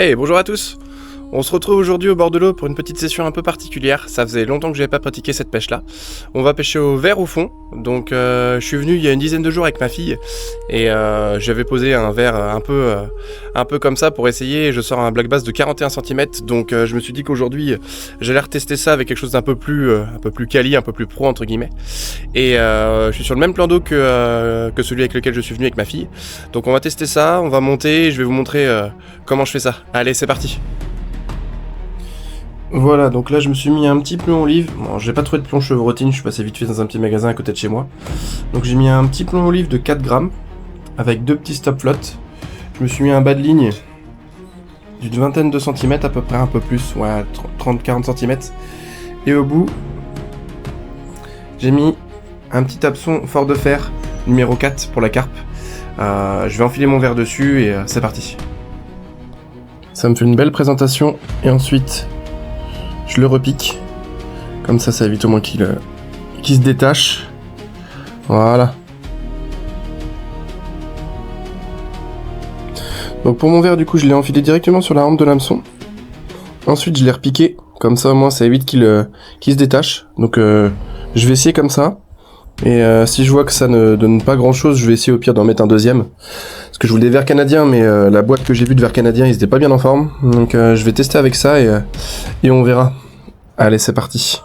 Hey, bonjour à tous. On se retrouve aujourd'hui au bord de l'eau pour une petite session un peu particulière. Ça faisait longtemps que je n'avais pas pratiqué cette pêche-là. On va pêcher au verre au fond. Donc je suis venu il y a une dizaine de jours avec ma fille et j'avais posé un verre un peu comme ça pour essayer. Je sors un black bass de 41 cm. Donc je me suis dit qu'aujourd'hui j'allais retester ça avec quelque chose d'un peu plus quali, un peu plus pro entre guillemets. Et je suis sur le même plan d'eau que celui avec lequel je suis venu avec ma fille. Donc on va tester ça, on va monter et je vais vous montrer comment je fais ça. Allez, c'est parti. Voilà, donc là je me suis mis un petit plomb olive. Bon, j'ai pas trouvé de plomb chevrotine, je suis passé vite fait dans un petit magasin à côté de chez moi. Donc j'ai mis un petit plomb olive de 4 grammes avec 2 petits stop flottes. Je me suis mis un bas de ligne d'une vingtaine de centimètres à peu près, un peu plus, ouais, 30-40 cm. Et au bout, j'ai mis un petit hameçon fort de fer numéro 4 pour la carpe. Je vais enfiler mon verre dessus et c'est parti. Ça me fait une belle présentation et ensuite je le repique, comme ça évite au moins qu'il se détache. Voilà. Donc pour mon verre, du coup, je l'ai enfilé directement sur la hampe de l'hameçon. Ensuite, je l'ai repiqué, comme ça au moins ça évite qu'il se détache. Donc je vais essayer comme ça. Et si je vois que ça ne donne pas grand chose, je vais essayer au pire d'en mettre un deuxième. Parce que je voulais des verres canadiens, mais la boîte que j'ai vue de verres canadiens, ils étaient pas bien en forme. Donc je vais tester avec ça et on verra. Allez, c'est parti.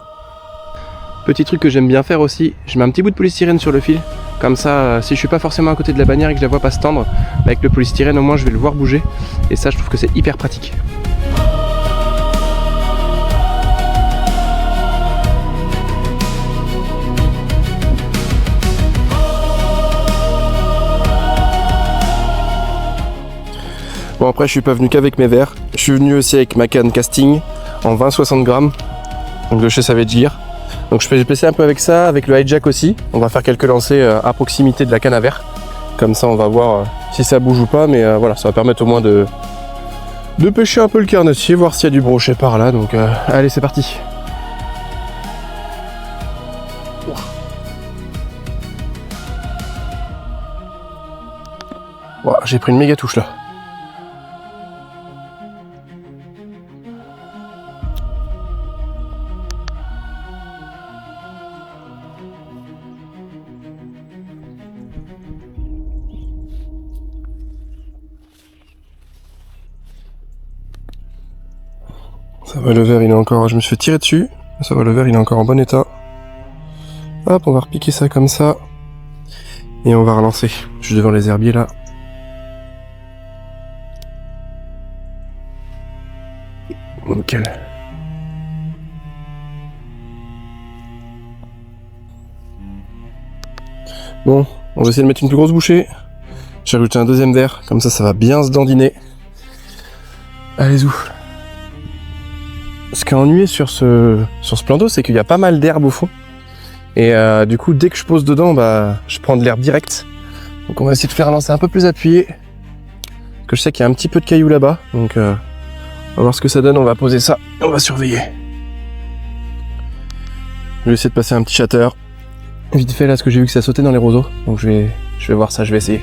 Petit truc que j'aime bien faire aussi, je mets un petit bout de polystyrène sur le fil. Comme ça, si je suis pas forcément à côté de la bannière et que je la vois pas se tendre, avec le polystyrène au moins je vais le voir bouger. Et ça, je trouve que c'est hyper pratique. Bon, après je suis pas venu qu'avec mes verres, je suis venu aussi avec ma canne casting en 20-60 grammes, donc de chez Savage Gear. Donc je vais pêcher un peu avec ça, avec le hijack aussi. On va faire quelques lancers à proximité de la canne à verre. Comme ça on va voir si ça bouge ou pas, mais voilà, ça va permettre au moins de pêcher un peu le carnassier, voir s'il y a du brochet par là. Donc allez, c'est parti. Wow, j'ai pris une méga touche là. Ça va, le verre il est encore... Je me suis fait tirer dessus. Ça va, le verre il est encore en bon état. Hop, on va repiquer ça comme ça. Et on va relancer. Je suis devant les herbiers là. Nickel. Bon, on va essayer de mettre une plus grosse bouchée. J'ai rajouté un deuxième verre, comme ça va bien se dandiner. Allez-y. Ce qui est ennuyé sur ce plan d'eau, c'est qu'il y a pas mal d'herbe au fond. Et du coup, dès que je pose dedans, je prends de l'herbe direct. Donc on va essayer de faire un lancer un peu plus appuyé. Parce que je sais qu'il y a un petit peu de cailloux là-bas. Donc on va voir ce que ça donne, on va poser ça. On va surveiller. Je vais essayer de passer un petit shatter. Vite fait là, parce que j'ai vu que ça sautait dans les roseaux. Donc je vais voir ça, je vais essayer.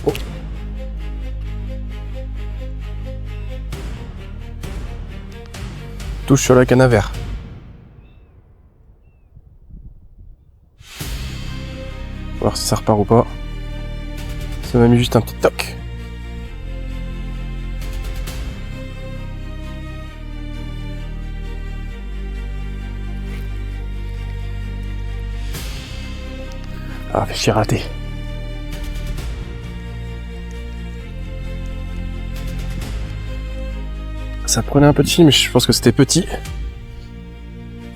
Oh. Touche sur la canne à verre. On va voir si ça repart ou pas. Ça m'a mis juste un petit toc. Ah, j'ai raté. Ça prenait un peu de fil, mais je pense que c'était petit.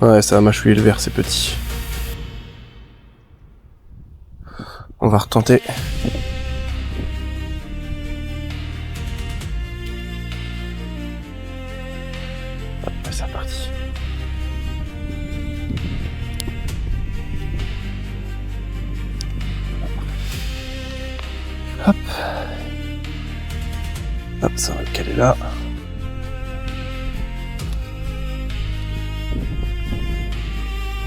Ouais, ça va mâchouiller le verre, c'est petit. On va retenter. C'est reparti. Hop. Hop, ça va le caler là.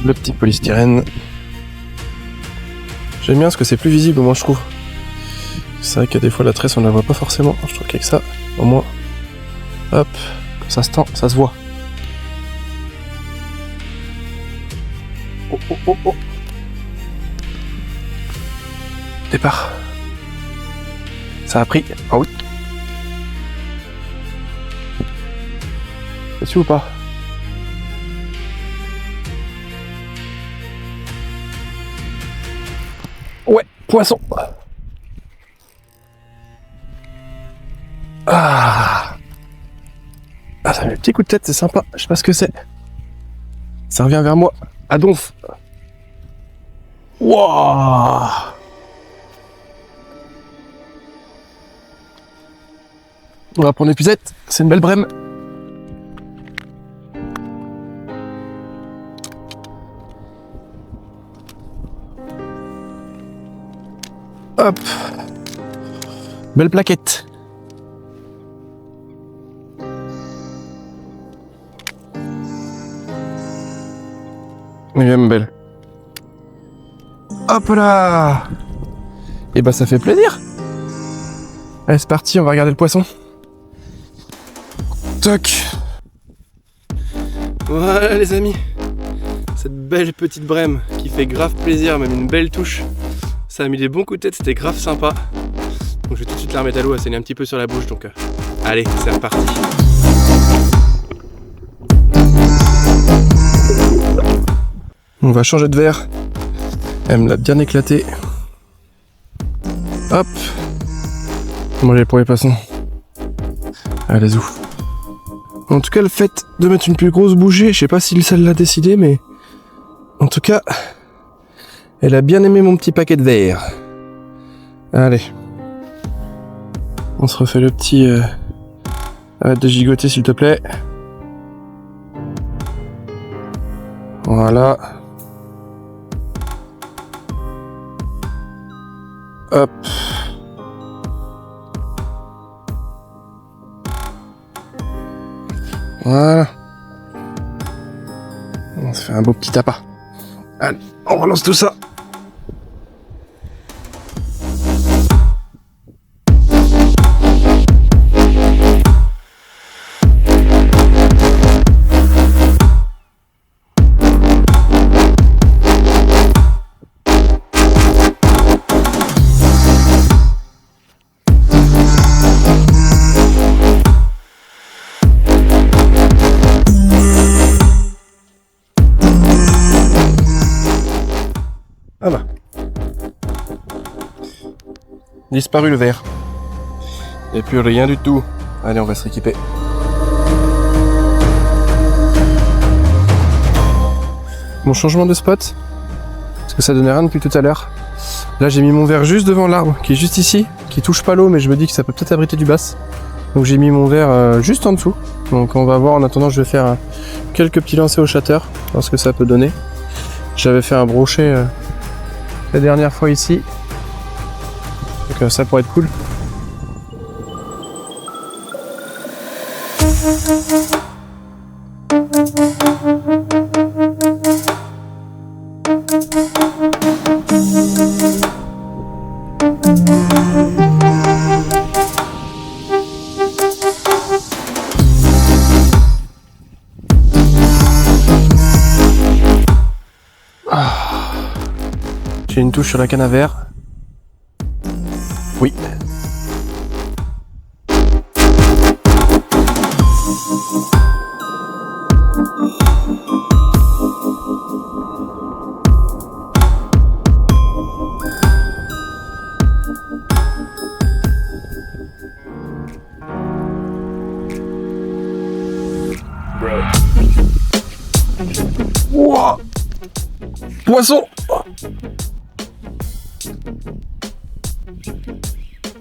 Le petit polystyrène. J'aime bien parce que c'est plus visible, au moins je trouve. C'est vrai qu'il y a des fois la tresse on la voit pas forcément. Je trouve qu'avec ça, au moins, hop, ça se tend, ça se voit. Oh oh oh oh. Départ. Ça a pris. Ah oui. C'est-tu ou pas? Ouais, poisson. Ah, ça met un petit coup de tête, c'est sympa. Je sais pas ce que c'est. Ça revient vers moi. À donf. Wouah. On va prendre l'épuisette. C'est une belle brème. Hop. Belle plaquette. Elle est même belle. Hop là. Et bah ça fait plaisir. Allez c'est parti, on va regarder le poisson. Toc. Voilà les amis. Cette belle petite brème qui fait grave plaisir, même une belle touche. Ça a mis des bons coups de tête, c'était grave sympa. Donc je vais tout de suite la remettre à l'eau, elle saigne un petit peu sur la bouche, donc allez, c'est reparti. On va changer de verre. Elle me l'a bien éclaté. Hop. Manger pour les poissons. Allez, zou. En tout cas, le fait de mettre une plus grosse bouchée, je sais pas si celle l'a décidé, mais en tout cas, elle a bien aimé mon petit paquet de verre. Allez. On se refait le petit... Arrête de gigoter, s'il te plaît. Voilà. Hop. Voilà. On se fait un beau petit tapas. Allez, on relance tout ça. Ah bah. Disparu le verre. Et plus rien du tout. Allez, on va se rééquiper. Mon changement de spot, parce que ça donnait rien depuis tout à l'heure. Là, j'ai mis mon verre juste devant l'arbre, qui est juste ici, qui touche pas l'eau, mais je me dis que ça peut peut-être abriter du bass. Donc j'ai mis mon verre juste en dessous. Donc on va voir, en attendant je vais faire quelques petits lancers au shatter, voir ce que ça peut donner. J'avais fait un brochet la dernière fois ici. Donc ça pourrait être cool. J'ai une touche sur la canne à verre. Oui. Wow. Poisson.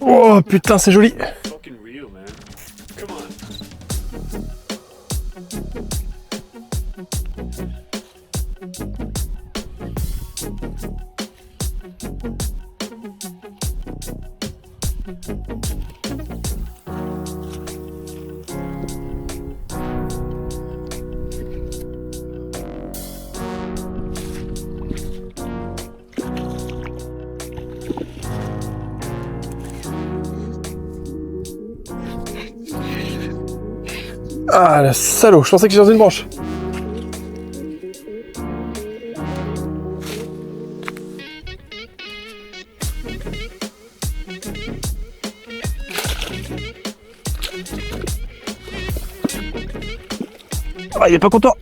Oh putain, c'est joli. Ah, le salaud, je pensais que j'étais dans une branche. Ah, il est pas content.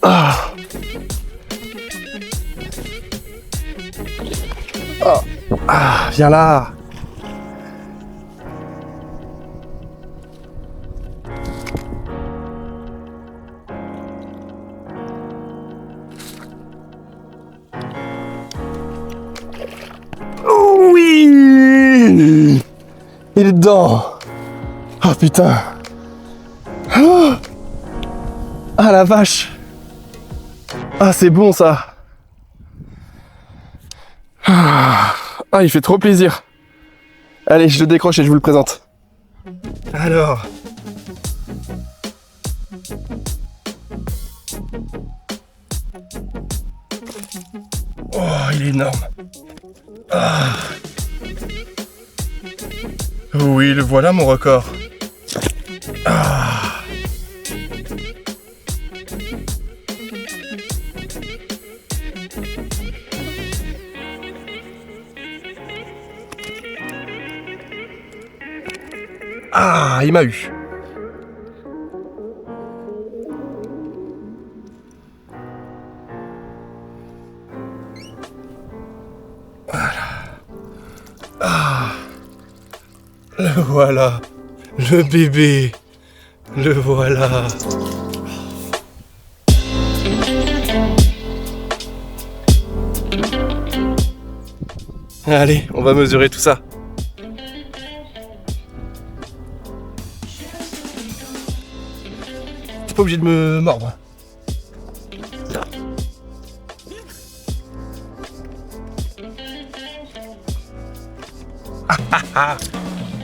Ah. Oh. Ah, viens là. Oh oui. Il est dedans. Oh putain. Oh. Ah la vache. Ah c'est bon ça. Ah, il fait trop plaisir. Allez, je le décroche et je vous le présente. Alors. Oh, il est énorme. Ah. Oui, le voilà mon record. Ah. Ah, il m'a eu. Voilà. Ah. Le voilà. Le bébé. Le voilà. Allez, on va mesurer tout ça. T'es pas obligé de me mordre.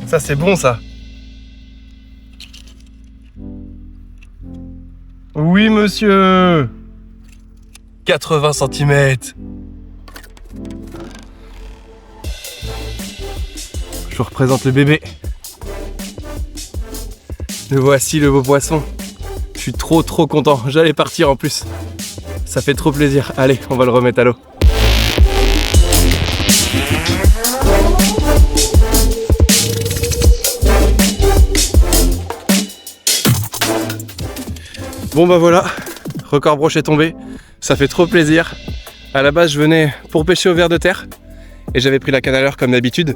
Ça c'est bon ça. Oui monsieur. 80 cm. Je vous représente le bébé. Le voici le beau poisson. Je suis trop content. J'allais partir en plus. Ça fait trop plaisir. Allez, on va le remettre à l'eau. Bon bah voilà, record brochet tombé, ça fait trop plaisir. À la base je venais pour pêcher au ver de terre et j'avais pris la canne à leurre comme d'habitude.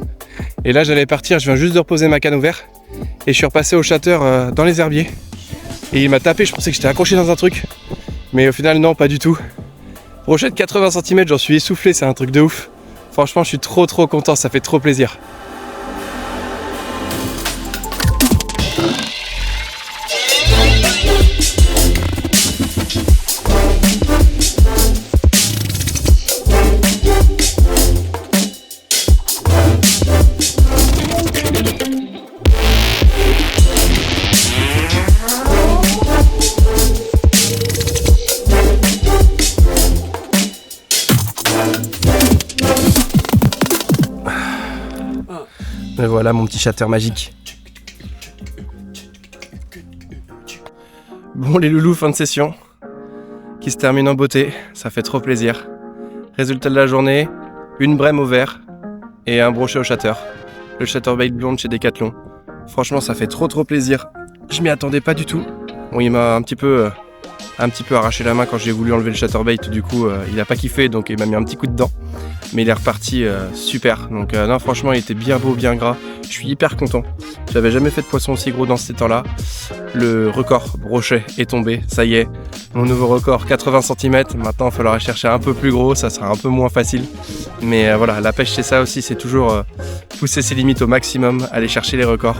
Et là j'allais partir, je viens juste de reposer ma canne au ver et je suis repassé au chatteur dans les herbiers. Et il m'a tapé, je pensais que j'étais accroché dans un truc, mais au final non, pas du tout. Brochet de 80 cm, j'en suis essoufflé, c'est un truc de ouf. Franchement je suis trop content, ça fait trop plaisir. Et voilà mon petit chatteur magique. Bon les loulous, fin de session qui se termine en beauté, ça fait trop plaisir. Résultat de la journée, une brème au vert et un brochet au chatteur. Le chatterbait blonde chez Decathlon. Franchement ça fait trop plaisir. Je m'y attendais pas du tout. Bon il m'a un petit peu arraché la main quand j'ai voulu enlever le chatterbait, du coup il a pas kiffé donc il m'a mis un petit coup de dent. Mais il est reparti super, donc non franchement il était bien beau, bien gras, je suis hyper content. J'avais jamais fait de poisson aussi gros dans ces temps-là. Le record brochet est tombé, ça y est, mon nouveau record 80 cm, maintenant il va falloir chercher un peu plus gros, ça sera un peu moins facile. Mais voilà, la pêche c'est ça aussi, c'est toujours pousser ses limites au maximum, aller chercher les records.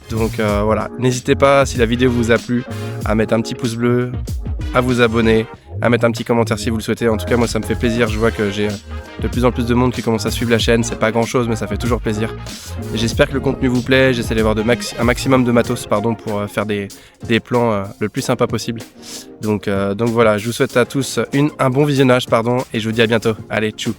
Donc voilà, n'hésitez pas, si la vidéo vous a plu, à mettre un petit pouce bleu, à vous abonner, à mettre un petit commentaire si vous le souhaitez. En tout cas, moi ça me fait plaisir, je vois que j'ai de plus en plus de monde qui commence à suivre la chaîne, c'est pas grand chose mais ça fait toujours plaisir. Et j'espère que le contenu vous plaît, j'essaie d'avoir un maximum de matos pour faire des plans le plus sympa possible. Donc voilà, je vous souhaite à tous un bon visionnage et je vous dis à bientôt. Allez, tchou.